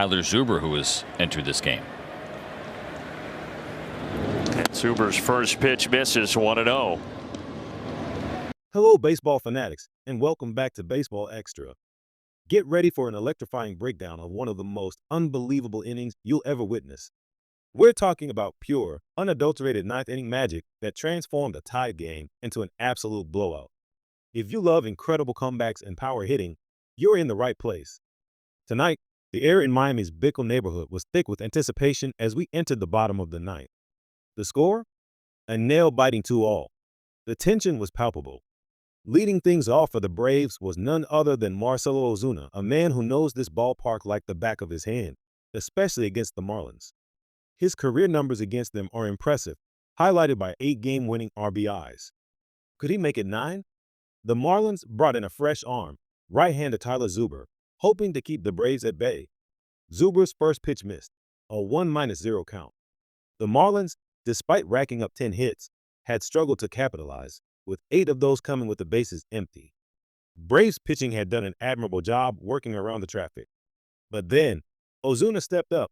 Tyler Zuber, who has entered this game. And Zuber's first pitch misses 1-0. Hello, baseball fanatics, and welcome back to Baseball Extra. Get ready for an electrifying breakdown of one of the most unbelievable innings you'll ever witness. We're talking about pure, unadulterated ninth-inning magic that transformed a tied game into an absolute blowout. If you love incredible comebacks and power hitting, you're in the right place. Tonight, the air in Miami's Bickle neighborhood was thick with anticipation as we entered the bottom of the ninth. The score? A nail-biting 2-all. The tension was palpable. Leading things off for the Braves was none other than Marcell Ozuna, a man who knows this ballpark like the back of his hand, especially against the Marlins. His career numbers against them are impressive, highlighted by 8 game-winning RBIs. Could he make it 9? The Marlins brought in a fresh arm, right-hander Tyler Zuber, hoping to keep the Braves at bay. Zuber's first pitch missed, a 1-0 count. The Marlins, despite racking up 10 hits, had struggled to capitalize, with 8 of those coming with the bases empty. Braves pitching had done an admirable job working around the traffic. But then, Ozuna stepped up,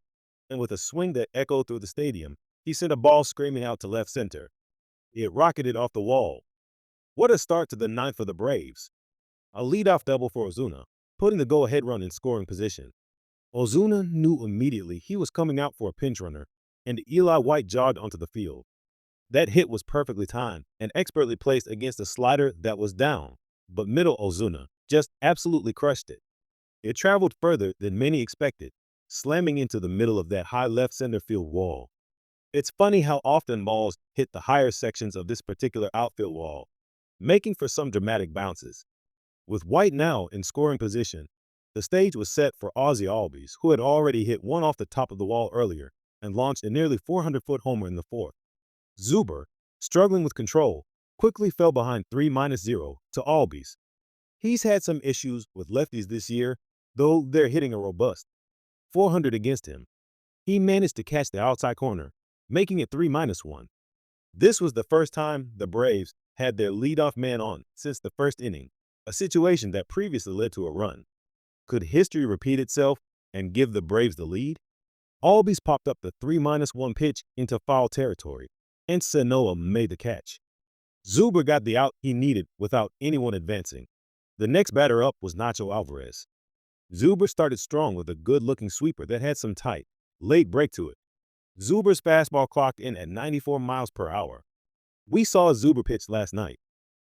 and with a swing that echoed through the stadium, he sent a ball screaming out to left center. It rocketed off the wall. What a start to the ninth for the Braves. A leadoff double for Ozuna, putting the go-ahead run in scoring position. Ozuna knew immediately he was coming out for a pinch runner, and Eli White jogged onto the field. That hit was perfectly timed and expertly placed against a slider that was down, but middle Ozuna just absolutely crushed it. It traveled further than many expected, slamming into the middle of that high left center field wall. It's funny how often balls hit the higher sections of this particular outfield wall, making for some dramatic bounces. With White now in scoring position, the stage was set for Ozzie Albies, who had already hit one off the top of the wall earlier and launched a nearly 400-foot homer in the fourth. Zuber, struggling with control, quickly fell behind 3-0 to Albies. He's had some issues with lefties this year, though they're hitting a robust 400 against him. He managed to catch the outside corner, making it 3-1. This was the first time the Braves had their leadoff man on since the first inning, a situation that previously led to a run. Could history repeat itself and give the Braves the lead? Albies popped up the 3-1 pitch into foul territory, and Sanoa made the catch. Zuber got the out he needed without anyone advancing. The next batter up was Nacho Alvarez. Zuber started strong with a good-looking sweeper that had some tight, late break to it. Zuber's fastball clocked in at 94 miles per hour. We saw Zuber pitch last night.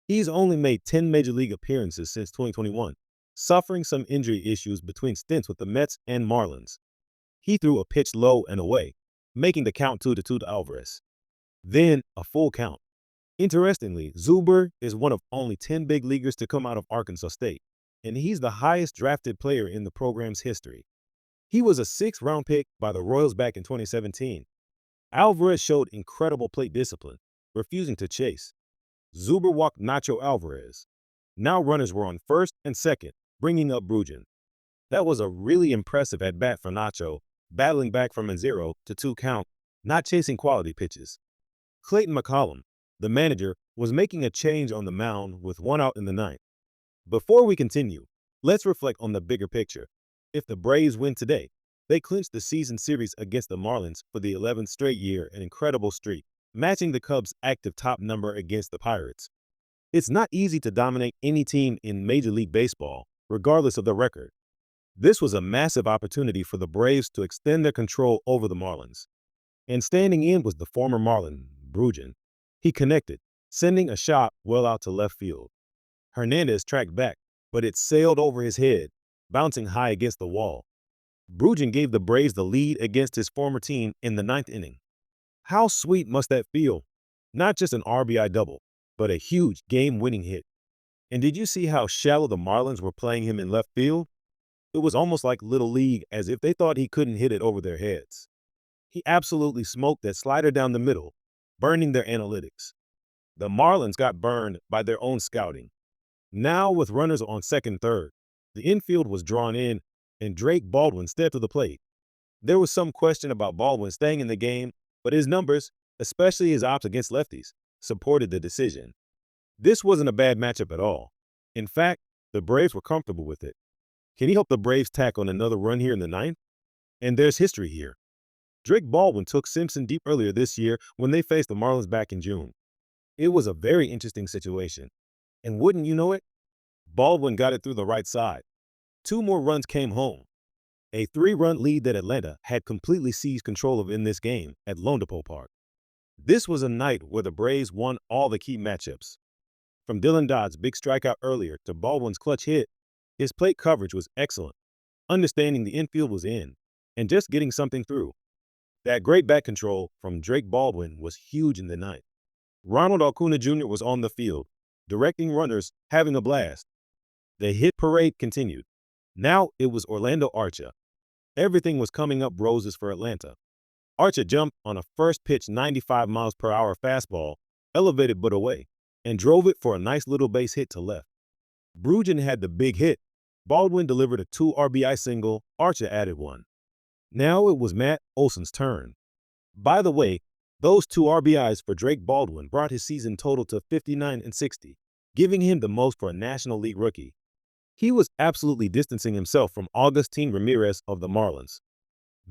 He's only made 10 Major League appearances since 2021, suffering some injury issues between stints with the Mets and Marlins. He threw a pitch low and away, making the count 2-2 to Alvarez. Then a full count. Interestingly, Zuber is one of only 10 big leaguers to come out of Arkansas State, and he's the highest drafted player in the program's history. He was a 6th-round pick by the Royals back in 2017. Alvarez showed incredible plate discipline, refusing to chase. Zuber walked Nacho Alvarez. Now runners were on first and second, bringing up Bruggen. That was a really impressive at-bat for Nacho, battling back from a 0-2 count, not chasing quality pitches. Clayton McCollum, the manager, was making a change on the mound with 1 out in the ninth. Before we continue, let's reflect on the bigger picture. If the Braves win today, they clinch the season series against the Marlins for the 11th straight year, an incredible streak, matching the Cubs' active top number against the Pirates. It's not easy to dominate any team in Major League Baseball, regardless of the record. This was a massive opportunity for the Braves to extend their control over the Marlins. And standing in was the former Marlin, Bruggen. He connected, sending a shot well out to left field. Hernandez tracked back, but it sailed over his head, bouncing high against the wall. Bruggen gave the Braves the lead against his former team in the ninth inning. How sweet must that feel? Not just an RBI double, but a huge game-winning hit. And did you see how shallow the Marlins were playing him in left field? It was almost like Little League, as if they thought he couldn't hit it over their heads. He absolutely smoked that slider down the middle, burning their analytics. The Marlins got burned by their own scouting. Now, with runners on second and third, the infield was drawn in, and Drake Baldwin stepped to the plate. There was some question about Baldwin staying in the game, but his numbers, especially his ops against lefties, supported the decision. This wasn't a bad matchup at all. In fact, the Braves were comfortable with it. Can he help the Braves tack on another run here in the ninth? And there's history here. Drake Baldwin took Simpson deep earlier this year when they faced the Marlins back in June. It was a very interesting situation. And wouldn't you know it, Baldwin got it through the right side. 2 more runs came home. A 3-run lead that Atlanta had completely seized control of in this game at Lone Depot Park. This was a night where the Braves won all the key matchups. From Dylan Dodd's big strikeout earlier to Baldwin's clutch hit, his plate coverage was excellent, understanding the infield was in, and just getting something through. That great bat control from Drake Baldwin was huge in the ninth. Ronald Acuna Jr. was on the field, directing runners, having a blast. The hit parade continued. Now it was Orlando Arcia. Everything was coming up roses for Atlanta. Arcia jumped on a first-pitch 95 miles per hour fastball, elevated but away, and drove it for a nice little base hit to left. Brujan had the big hit. Baldwin delivered a 2 RBI single. Arcia added 1. Now it was Matt Olson's turn. By the way, those 2 RBIs for Drake Baldwin brought his season total to 59 and 60, giving him the most for a National League rookie. He was absolutely distancing himself from Agustin Ramirez of the Marlins.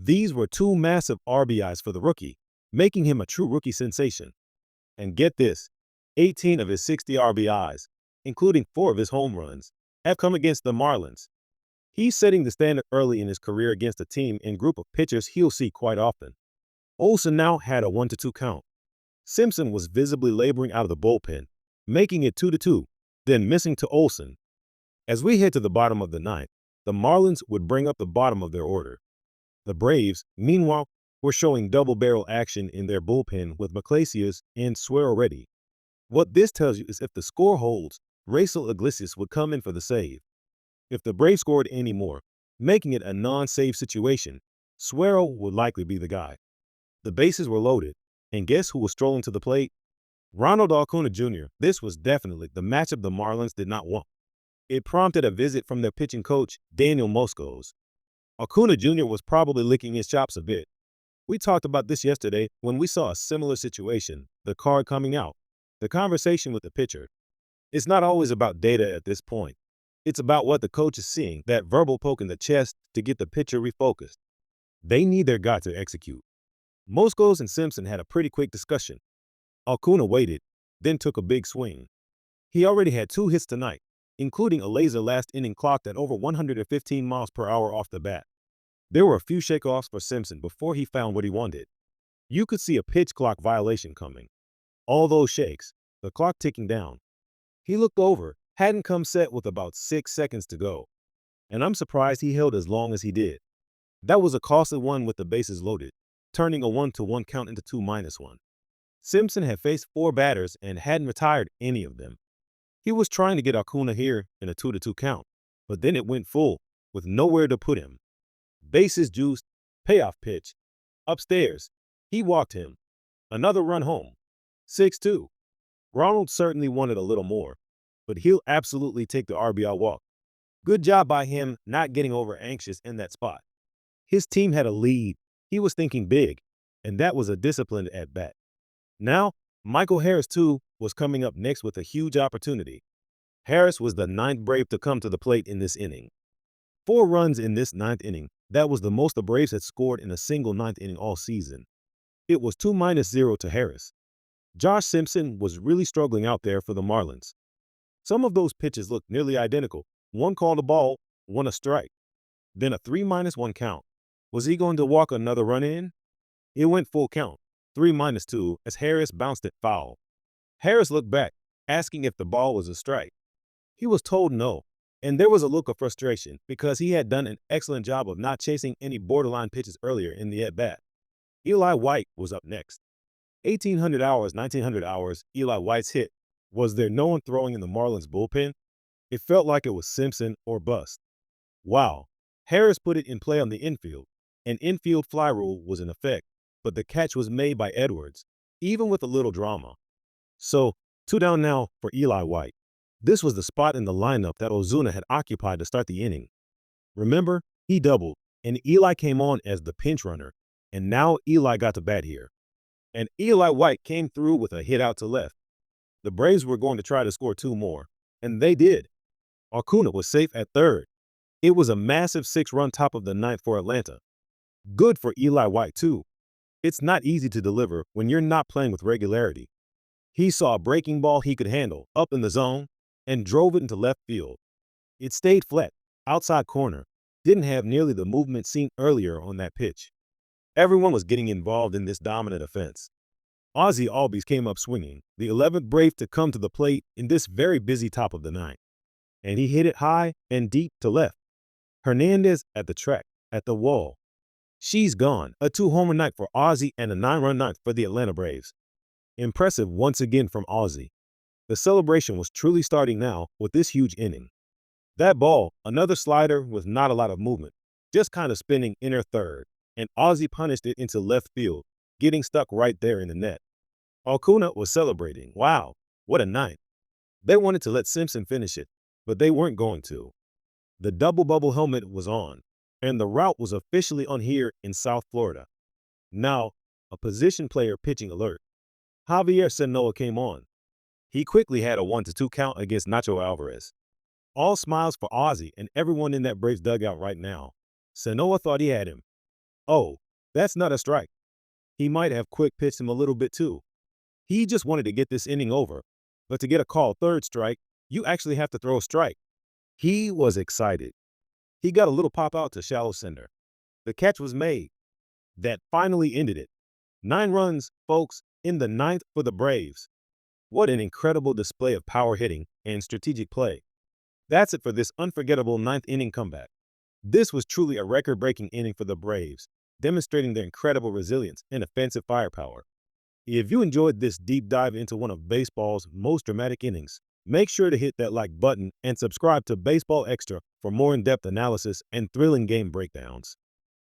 These were 2 massive RBIs for the rookie, making him a true rookie sensation. And get this, 18 of his 60 RBIs, including 4 of his home runs, have come against the Marlins. He's setting the standard early in his career against a team and group of pitchers he'll see quite often. Olson now had a 1-2 count. Simpson was visibly laboring out of the bullpen, making it 2-2, then missing to Olson. As we head to the bottom of the ninth, the Marlins would bring up the bottom of their order. The Braves, meanwhile, were showing double-barrel action in their bullpen with Iglesias and Suero ready. What this tells you is if the score holds, Raisel Iglesias would come in for the save. If the Braves scored any more, making it a non-save situation, Suero would likely be the guy. The bases were loaded, and guess who was strolling to the plate? Ronald Acuna Jr. This was definitely the matchup the Marlins did not want. It prompted a visit from their pitching coach, Daniel Moscos. Acuna Jr. was probably licking his chops a bit. We talked about this yesterday when we saw a similar situation, the card coming out, the conversation with the pitcher. It's not always about data at this point. It's about what the coach is seeing, that verbal poke in the chest to get the pitcher refocused. They need their guy to execute. Moscos and Simpson had a pretty quick discussion. Acuna waited, then took a big swing. He already had 2 hits tonight, including a laser last inning clocked at over 115 miles per hour off the bat. There were a few shakeoffs for Simpson before he found what he wanted. You could see a pitch clock violation coming. All those shakes, the clock ticking down. He looked over, hadn't come set with about 6 seconds to go. And I'm surprised he held as long as he did. That was a costly one with the bases loaded, turning a 1-1 count into 2-1. Simpson had faced 4 batters and hadn't retired any of them. He was trying to get Acuna here in a 2-2 count, but then it went full, with nowhere to put him. Bases juiced, payoff pitch. Upstairs, he walked him. Another run home. 6-2. Ronald certainly wanted a little more, but he'll absolutely take the RBI walk. Good job by him not getting over anxious in that spot. His team had a lead. He was thinking big, and that was a disciplined at-bat. Now, Michael Harris, too, was coming up next with a huge opportunity. Harris was the 9th Brave to come to the plate in this inning. 4 runs in this 9th inning. That was the most the Braves had scored in a single 9th inning all season. It was 2-0 to Harris. Josh Simpson was really struggling out there for the Marlins. Some of those pitches looked nearly identical. One called a ball, one a strike. Then a 3-1 count. Was he going to walk another run in? It went full count, 3-2, as Harris bounced it foul. Harris looked back, asking if the ball was a strike. He was told no, and there was a look of frustration because he had done an excellent job of not chasing any borderline pitches earlier in the at-bat. Eli White was up next. 1,800 hours, 1,900 hours, Eli White's hit. Was there no one throwing in the Marlins bullpen? It felt like it was Simpson or bust. Wow. Harris put it in play on the infield. An infield fly rule was in effect, but the catch was made by Edwards, even with a little drama. So, 2 down now for Eli White. This was the spot in the lineup that Ozuna had occupied to start the inning. Remember, he doubled, and Eli came on as the pinch runner, and now Eli got to bat here. And Eli White came through with a hit out to left. The Braves were going to try to score 2 more, and they did. Acuna was safe at third. It was a massive 6-run top of the 9th for Atlanta. Good for Eli White, too. It's not easy to deliver when you're not playing with regularity. He saw a breaking ball he could handle up in the zone and drove it into left field. It stayed flat, outside corner, didn't have nearly the movement seen earlier on that pitch. Everyone was getting involved in this dominant offense. Ozzie Albies came up swinging, the 11th Brave to come to the plate in this very busy top of the ninth. And he hit it high and deep to left. Hernandez at the track, at the wall. She's gone. A 2-homer night for Ozzie and a 9-run ninth for the Atlanta Braves. Impressive once again from Ozzie. The celebration was truly starting now with this huge inning. That ball, another slider with not a lot of movement, just kind of spinning inner third, and Ozzie punished it into left field, getting stuck right there in the net. Acuna was celebrating. Wow, what a night. They wanted to let Simpson finish it, but they weren't going to. The double bubble helmet was on, and the route was officially on here in South Florida. Now, a position player pitching alert. Javier Sanoa came on. He quickly had a 1-2 count against Nacho Alvarez. All smiles for Ozzie and everyone in that Braves dugout right now. Sanoa thought he had him. Oh, that's not a strike. He might have quick pitched him a little bit too. He just wanted to get this inning over. But to get a called third strike, you actually have to throw a strike. He was excited. He got a little pop out to shallow center. The catch was made. That finally ended it. 9 runs, folks, in the ninth for the Braves. What an incredible display of power hitting and strategic play. That's it for this unforgettable ninth inning comeback. This was truly a record-breaking inning for the Braves, demonstrating their incredible resilience and offensive firepower. If you enjoyed this deep dive into one of baseball's most dramatic innings, make sure to hit that like button and subscribe to Baseball Extra for more in-depth analysis and thrilling game breakdowns.